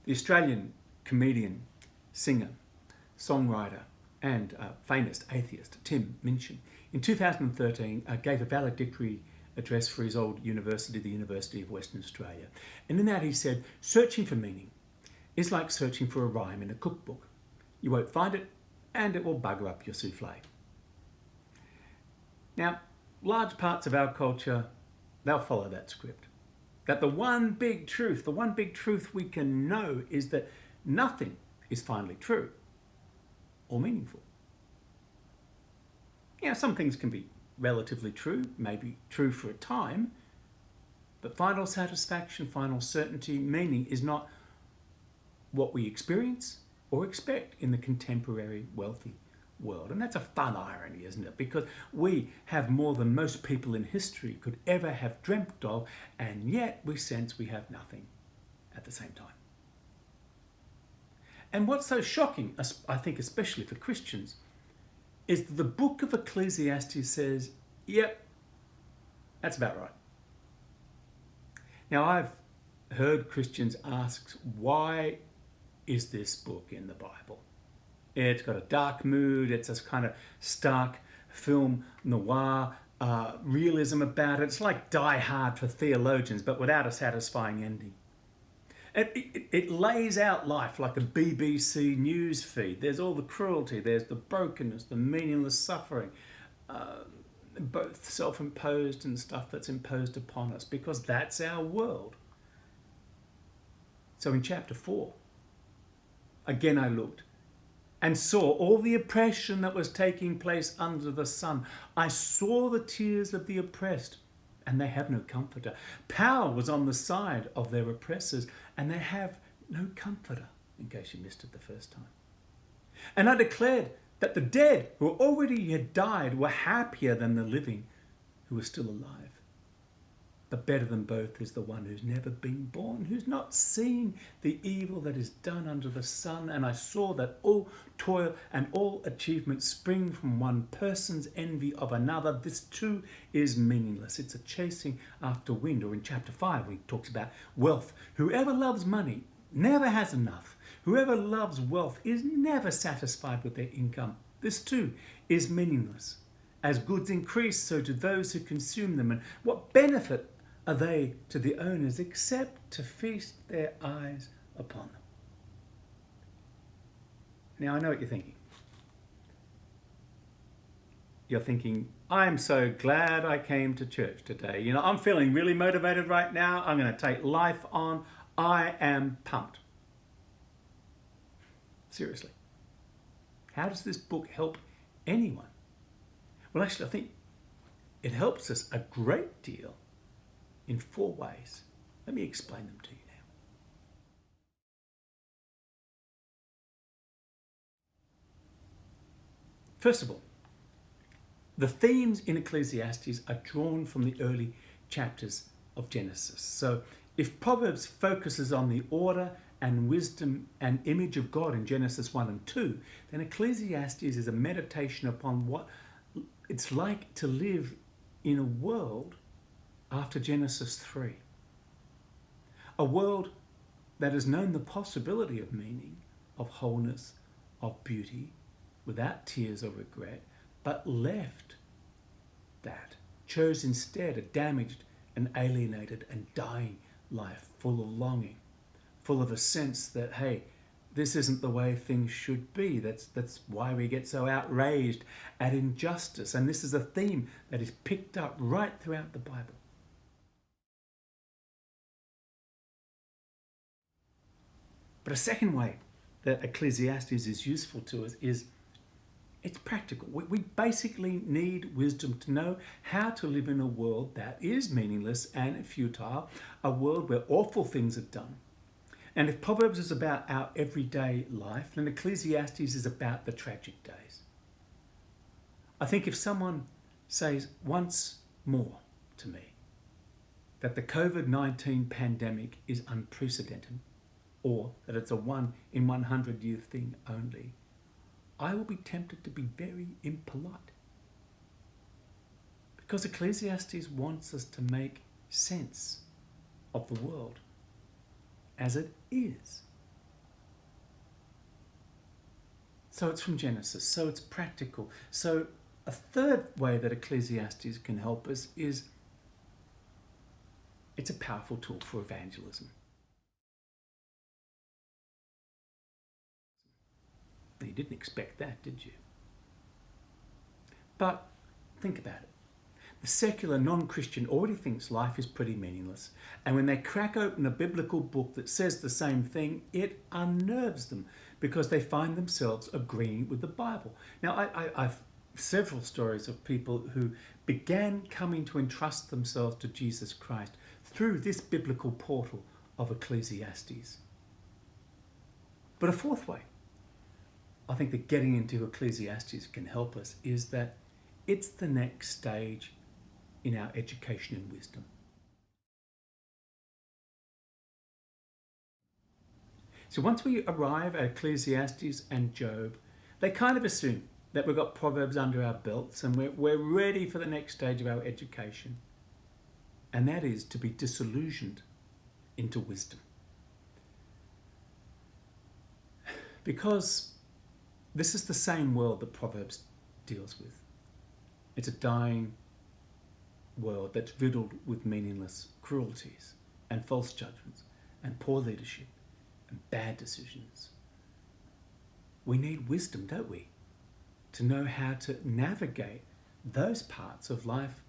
The Australian comedian, singer, songwriter and famous atheist Tim Minchin in 2013 gave a valedictory address for his old university, the University of Western Australia. And in that he said, searching for meaning is like searching for a rhyme in a cookbook. You won't find it and it will bugger up your souffle. Now, large parts of our culture, they'll follow that script. That the one big truth we can know is that nothing is finally true or meaningful. Yeah, some things can be relatively true, maybe true for a time, but final satisfaction, final certainty, meaning is not what we experience or expect in the contemporary wealthy world. And that's a fun irony, isn't it? Because we have more than most people in history could ever have dreamt of, and yet we sense we have nothing at the same time. And what's so shocking, I think especially for Christians, is that the book of Ecclesiastes says, yep, that's about right. Now, I've heard Christians ask, why is this book in the Bible? It's got a dark mood, it's a kind of stark film noir realism about it. It's like Die Hard for theologians, but without a satisfying ending. It lays out life like a BBC news feed. There's all the cruelty, there's the brokenness, the meaningless suffering, both self-imposed and stuff that's imposed upon us, because that's our world. So in chapter 4, again I looked and saw all the oppression that was taking place under the sun. I saw the tears of the oppressed, and they have no comforter. Power was on the side of their oppressors, and they have no comforter, in case you missed it the first time. And I declared that the dead who already had died were happier than the living who were still alive. But better than both is the one who's never been born, who's not seen the evil that is done under the sun. And I saw that all toil and all achievement spring from one person's envy of another. This too is meaningless. It's a chasing after wind. Or in chapter 5, he talks about wealth. Whoever loves money never has enough. Whoever loves wealth is never satisfied with their income. This too is meaningless. As goods increase, so do those who consume them. And what benefit are they to the owners except to feast their eyes upon them? Now, I know what you're thinking. You're thinking, I'm so glad I came to church today. You know, I'm feeling really motivated right now. I'm going to take life on. I am pumped. Seriously. How does this book help anyone? Well, actually, I think it helps us a great deal in 4 ways. Let me explain them to you now. First of all, the themes in Ecclesiastes are drawn from the early chapters of Genesis. So if Proverbs focuses on the order and wisdom and image of God in Genesis 1 and 2, then Ecclesiastes is a meditation upon what it's like to live in a world after Genesis 3. A world that has known the possibility of meaning, of wholeness, of beauty, without tears or regret, but left that, chose instead a damaged and alienated and dying life, full of longing, full of a sense that, hey, this isn't the way things should be. That's why we get so outraged at injustice. And this is a theme that is picked up right throughout the Bible. But a second way that Ecclesiastes is useful to us is it's practical. We basically need wisdom to know how to live in a world that is meaningless and futile, a world where awful things are done. And if Proverbs is about our everyday life, then Ecclesiastes is about the tragic days. I think if someone says once more to me that the COVID-19 pandemic is unprecedented, or that it's a 1 in 100 year thing only, I will be tempted to be very impolite. Because Ecclesiastes wants us to make sense of the world as it is. So it's from Genesis. So it's practical. So a third way that Ecclesiastes can help us is it's a powerful tool for evangelism. You didn't expect that, did you? But think about it. The secular non-Christian already thinks life is pretty meaningless. And when they crack open a biblical book that says the same thing, it unnerves them because they find themselves agreeing with the Bible. Now, I've several stories of people who began coming to entrust themselves to Jesus Christ through this biblical portal of Ecclesiastes. But a fourth way I think that getting into Ecclesiastes can help us is that it's the next stage in our education in wisdom. So once we arrive at Ecclesiastes and Job, they kind of assume that we've got Proverbs under our belts and we're ready for the next stage of our education. And that is to be disillusioned into wisdom. Because this is the same world that Proverbs deals with. It's a dying world that's riddled with meaningless cruelties and false judgments and poor leadership and bad decisions. We need wisdom, don't we, to know how to navigate those parts of life